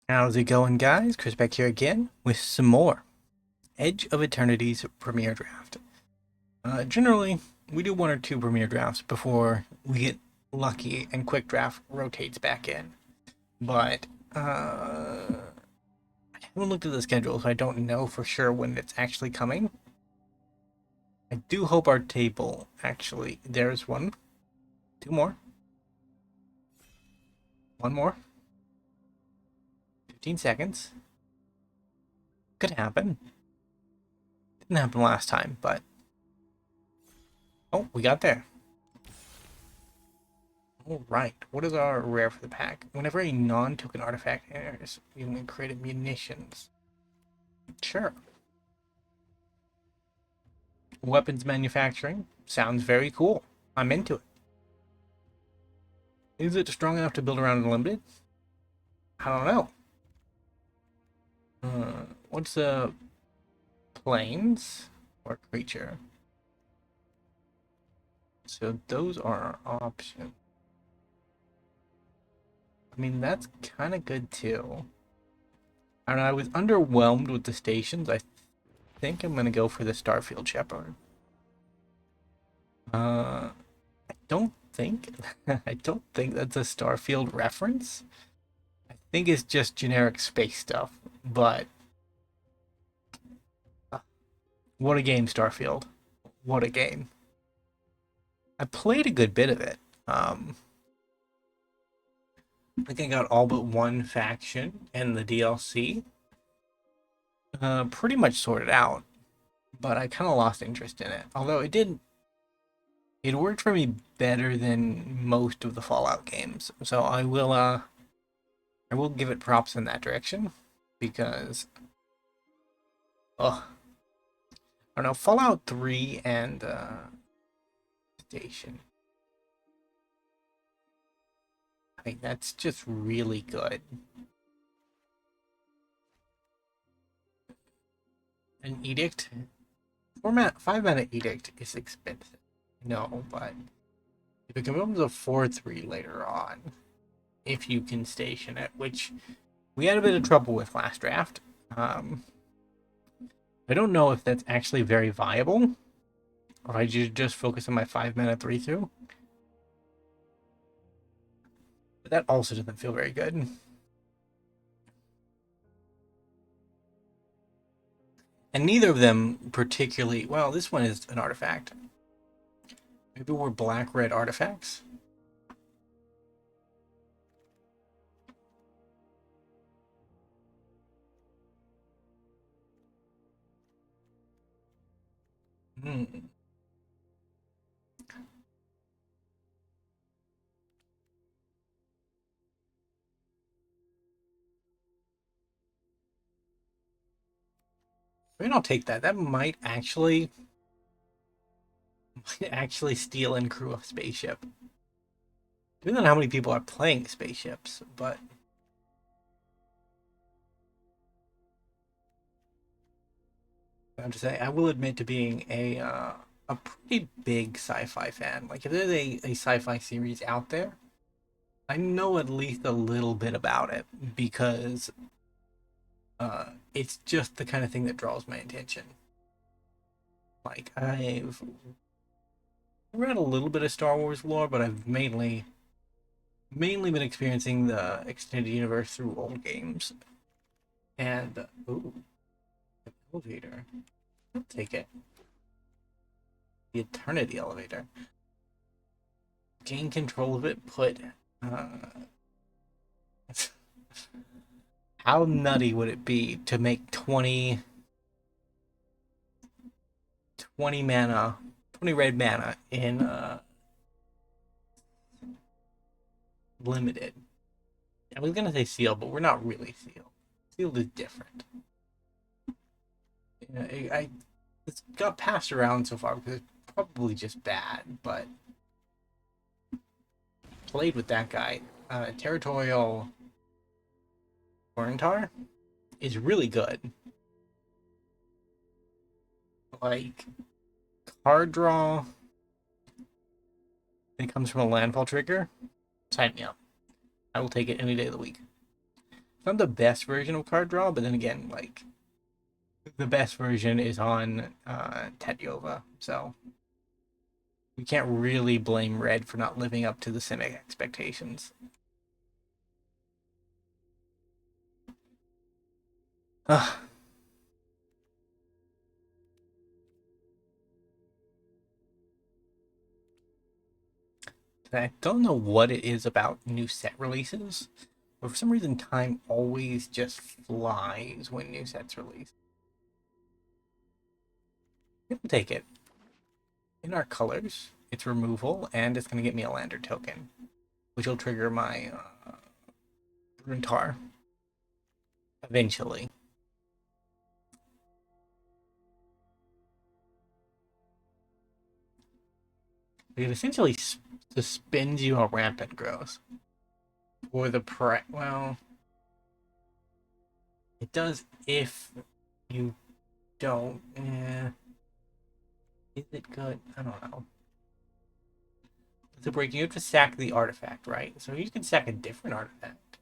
How's it going, guys? Chris back here again with some more Edge of Eternities Premiere Draft. Generally, we do one or two Premiere Drafts before we get lucky and Quick Draft rotates back in. But I haven't looked at the schedule, so I don't know for sure when it's actually coming. I do hope our table actually. There's one, two more, one more, 15 seconds. Could happen. Didn't happen last time, but oh, we got there. Alright, what is our rare for the pack? Whenever a non-token artifact enters, you can create munitions. Sure. Weapons manufacturing. Sounds very cool. I'm into it. Is it strong enough to build around Unlimited? I don't know. What's the planes or creature? So those are our options. I mean, that's kind of good too. I don't know, I was underwhelmed with the stations. I think I'm going to go for the Starfield Shepherd. I don't think I don't think that's a Starfield reference. I think it's just generic space stuff. But what a game, Starfield! What a game! I played a good bit of it. I think I got all but one faction and the DLC. Pretty much sorted out, but I kind of lost interest in it. Although it did, it worked for me better than most of the Fallout games. So I will give it props in that direction because, oh, I don't know, Fallout 3 and Station. I mean, that's just really good. An edict, 5 mana edict is expensive. No, but if it becomes a 4/3 later on, if you can station it, which we had a bit of trouble with last draft. I don't know if that's actually very viable, or I should just focus on my 5 mana 3/2. But that also doesn't feel very good. And neither of them particularly well. This one is an artifact. Maybe we're black-red artifacts. Hmm. Maybe I'll take that. That might actually steal and crew a spaceship. Depending on how many people are playing spaceships, but I have to say I will admit to being a pretty big sci-fi fan. Like if there's a sci-fi series out there, I know at least a little bit about it because it's just the kind of thing that draws my attention. Like I've read a little bit of Star Wars lore, but I've mainly been experiencing the extended universe through old games. And ooh, an elevator. I'll take it. The Eternity elevator. Gain control of it. Put. How nutty would it be to make 20 mana, 20 red mana in limited? I was gonna say sealed, but we're not really sealed. Sealed is different. It's got passed around so far because it's probably just bad, but played with that guy. Territorial Orantar is really good. Like card draw, it comes from a landfall trigger. Sign me up. I will take it any day of the week. not the best version of card draw, but then again, like the best version is on Tetyova, so we can't really blame Red for not living up to the Simic expectations. Ugh. I don't know what it is about new set releases, but for some reason, time always just flies when new sets release. We'll take it. In our colors, it's removal, and it's going to get me a lander token, which will trigger my Runtar eventually. It essentially suspends you on rampant growth. For the well, it does if you don't. Is it good? I don't know. To break, you have to sack the artifact, right? So you can sack a different artifact.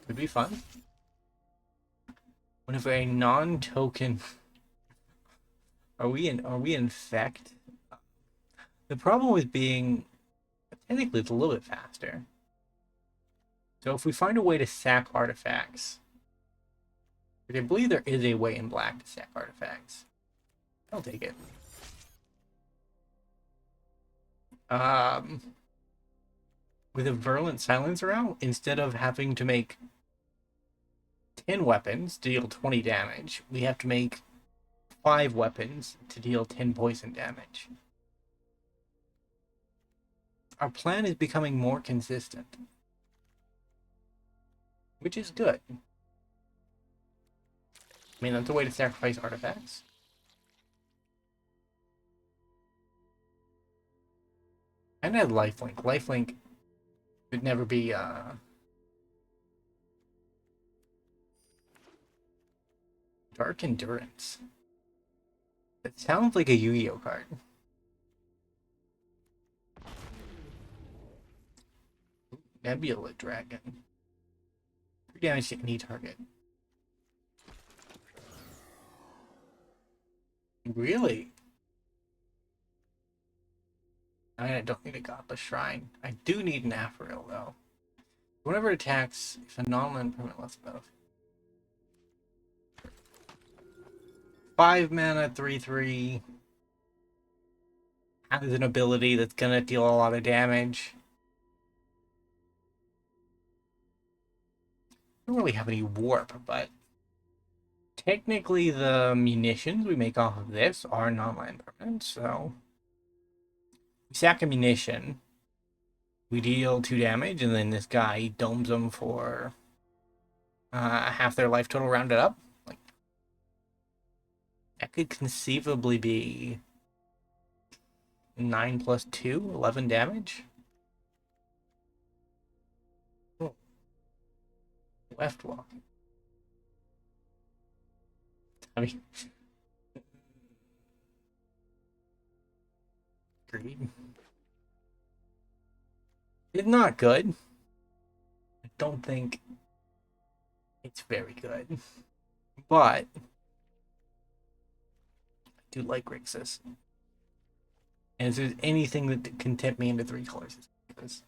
Could be fun. Whenever a non-token, are we in effect? The problem with being technically it's a little bit faster. So if we find a way to sack artifacts, I believe there is a way in black to sack artifacts. I'll take it. With a Virulent Silencer out, instead of having to make 10 weapons to deal 20 damage, we have to make 5 weapons to deal 10 poison damage. Our plan is becoming more consistent, which is good. I mean, that's a way to sacrifice artifacts. And add lifelink. Lifelink would never be Dark Endurance. It sounds like a Yu-Gi-Oh card. Nebula Dragon. 3 damage to any target. Really? I don't need a Godless Shrine. I do need an Aphoril, though. Whenever it attacks, if a non-land permanent lets go. 5 mana, 3/3. Has an ability that's gonna deal a lot of damage. I don't really have any warp, but technically the munitions we make off of this are non-land permanents, so we sack a munition, we deal 2 damage, and then this guy domes them for half their life total rounded up. Like, that could conceivably be 9 plus 2, 11 damage. Oh. Left walk. I mean, greed. It's not good. I don't think it's very good. But I do like Grixis. And if there's anything that can tempt me into 3 colors, it's this.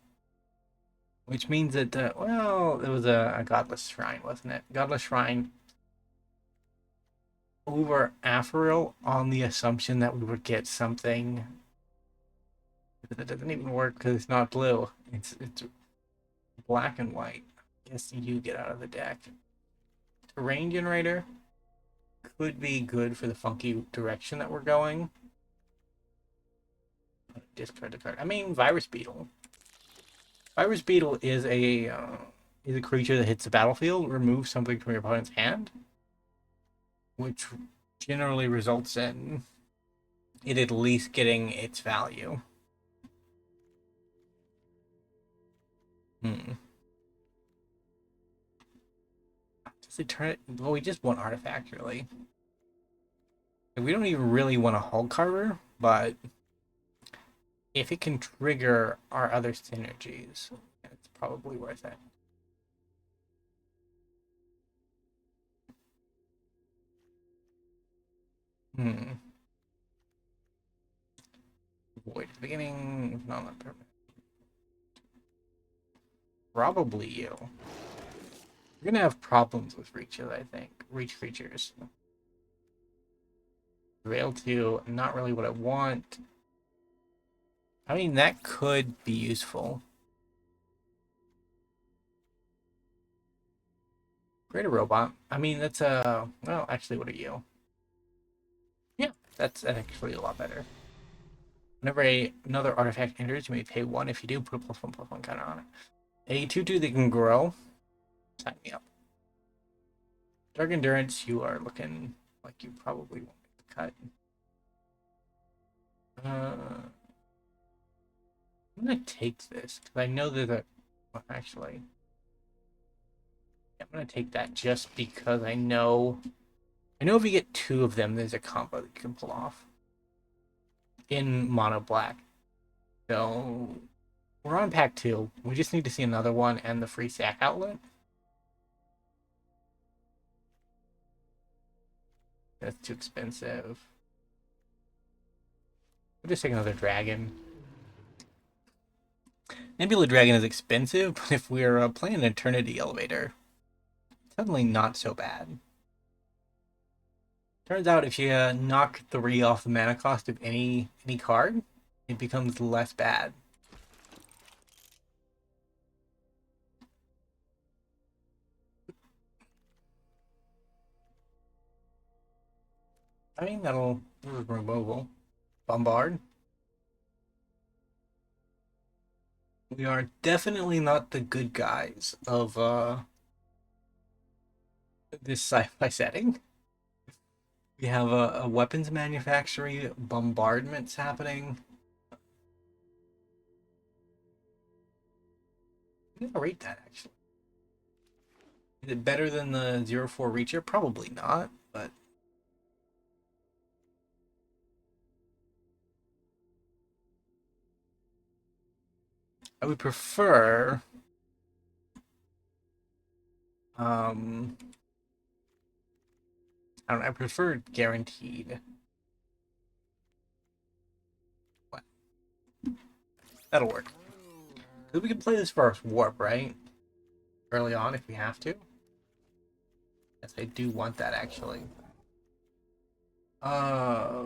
Which means that, well, it was a Godless Shrine, wasn't it? Godless Shrine over Aphoril on the assumption that we would get something that doesn't even work because it's not blue. It's black and white. I guess you get out of the deck. Terrain Generator could be good for the funky direction that we're going. Discard the card. I mean, Virus Beetle. Virus Beetle is a creature that hits the battlefield, removes something from your opponent's hand, which generally results in it at least getting its value. Does it turn it? Well, we just want artifact, really. We don't even really want a Hull Carver, but if it can trigger our other synergies, it's probably worth it. Hmm. Void at the beginning, not that permanent. Probably you. You're gonna have problems with reaches, I think. Reach creatures. Rail 2, not really what I want. I mean, that could be useful. Greater robot. I mean, that's a... Well, actually, what are you? Yeah, that's actually a lot better. Whenever another artifact enters, you may pay 1. If you do, put a +1/+1 counter on it. A 2/2 that can grow. Sign me up. Dark Endurance, you are looking like you probably won't get the cut. I'm gonna take this, because I know there's a... Well, actually... I'm gonna take that just because I know... I know if you get 2 of them, there's a combo that you can pull off. In mono black. So... We're on pack 2. We just need to see another one and the free sack outlet. That's too expensive. We'll just take another dragon. Nebula Dragon is expensive, but if we're playing an Eternity Elevator, suddenly not so bad. Turns out if you knock 3 off the mana cost of any card, it becomes less bad. I mean, that'll removal. Bombard. We are definitely not the good guys of this sci-fi setting. We have a weapons manufacturing bombardments happening. I'm gonna rate that actually. Is it better than the 0/4 Reacher? Probably not, but I would prefer um I don't know, I prefer guaranteed. What? That'll work. Because we can play this for our warp, right? Early on if we have to. Yes, I do want that actually. Uh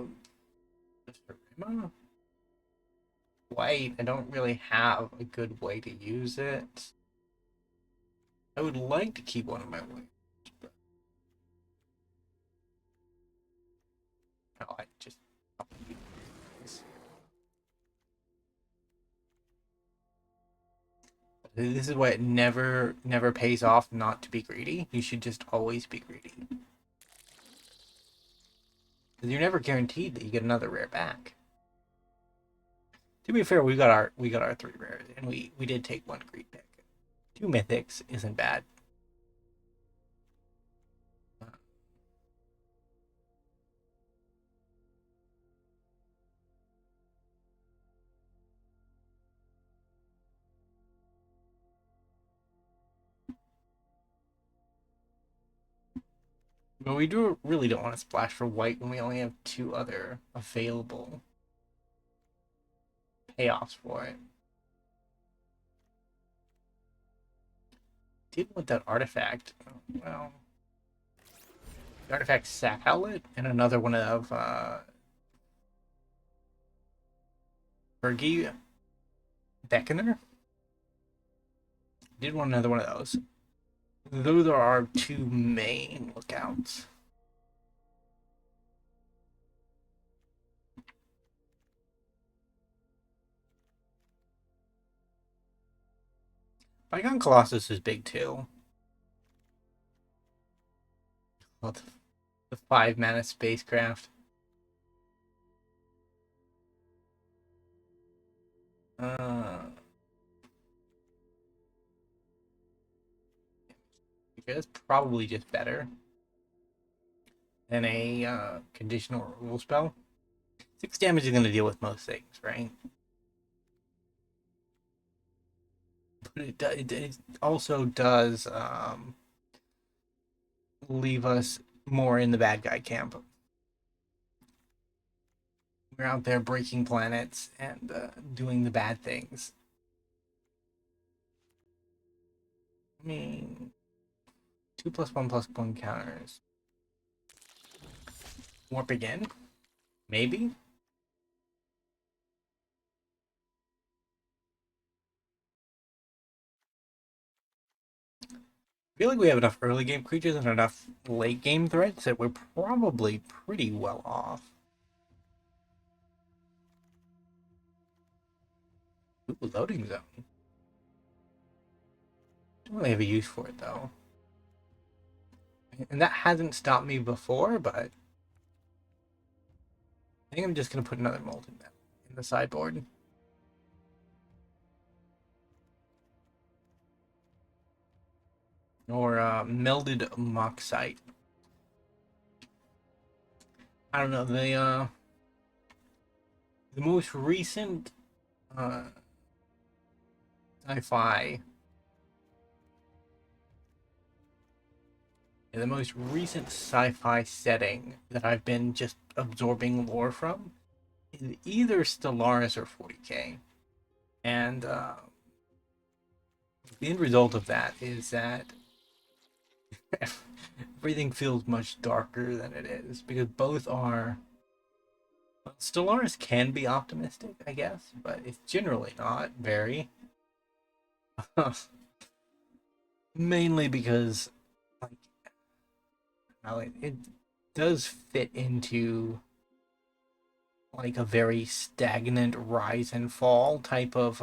Wait, I don't really have a good way to use it. I would like to keep one of my wings, but no, I just this is why it never pays off not to be greedy. You should just always be greedy. Because you're never guaranteed that you get another rare back. To be fair, we got our 3 rares, and we did take 1 greed pick. 2 mythics isn't bad. But we really don't want to splash for white when we only have 2 other available payoffs for it. Didn't want that artifact. Well, the artifact sack outlet and another one of Fergie Beckoner. Did want another one of those. Those are our 2 main lookouts. Bygone Colossus is big too. Well, the 5 mana spacecraft. Uh, it's probably just better than a conditional rule spell. 6 damage is going to deal with most things, right? but it also does leave us more in the bad guy camp. We're out there breaking planets and doing the bad things. I mean, 2+1+1 counters. Warp again? Maybe? I feel like we have enough early game creatures and enough late game threats that we're probably pretty well off. Ooh, loading zone. Don't really have a use for it though. And that hasn't stopped me before, but I think I'm just gonna put another mold in the sideboard. Or melded moxite. I don't know, the most recent sci-fi, the most recent sci-fi setting that I've been just absorbing lore from is either Stellaris or 40k. And the end result of that is that everything feels much darker than it is, because both are... Well, Stellaris can be optimistic, I guess, but it's generally not very. Mainly because, like, well, it does fit into like a very stagnant rise and fall type of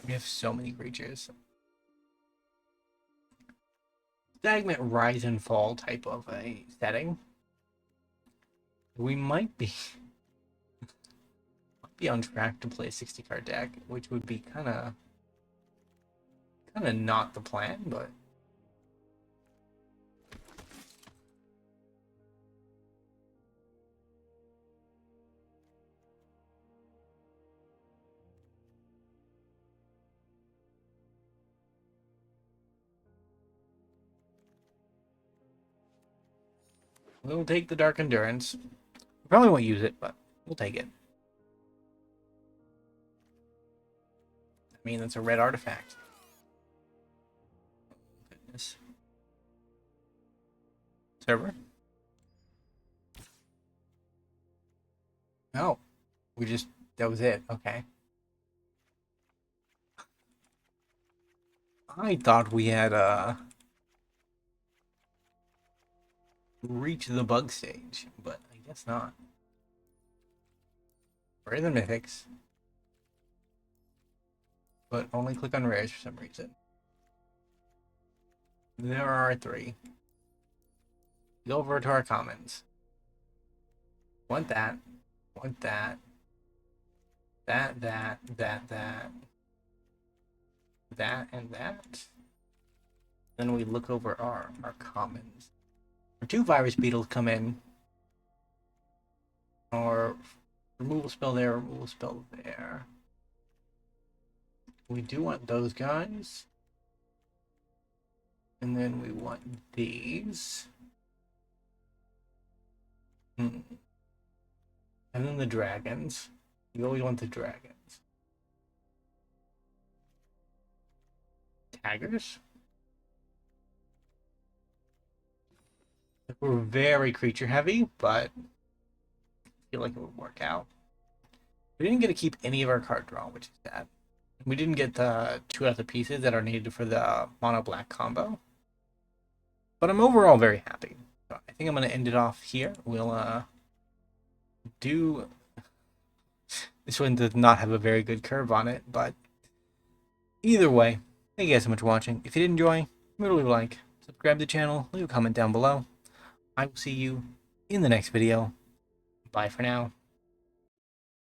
we have so many creatures. Stagnant rise and fall type of a setting. We might be on track to play a 60 card deck, which would be kind of not the plan, but we'll take the Dark Endurance. We probably won't use it, but we'll take it. I mean, that's a red artifact. Goodness. Server? No. That was it. Okay. I thought we had reached the bug stage, but I guess not. We're in the mythics, but only click on rares for some reason. There are 3. Go over to our commons. Want that. Want that. That, and that. Then we look over our commons. Our 2 virus beetles come in. Or removal spell there, removal spell there. We do want those guys. And then we want these. And then the dragons. You always want the dragons. Taggers? We're very creature heavy, but I feel like it would work out. We didn't get to keep any of our card draw, which is sad. We didn't get the 2 other pieces that are needed for the mono black combo. But I'm overall very happy. So I think I'm going to end it off here. We'll do... This one does not have a very good curve on it, but either way, thank you guys so much for watching. If you did enjoy, remember to leave a like, subscribe to the channel, leave a comment down below. I will see you in the next video. Bye for now.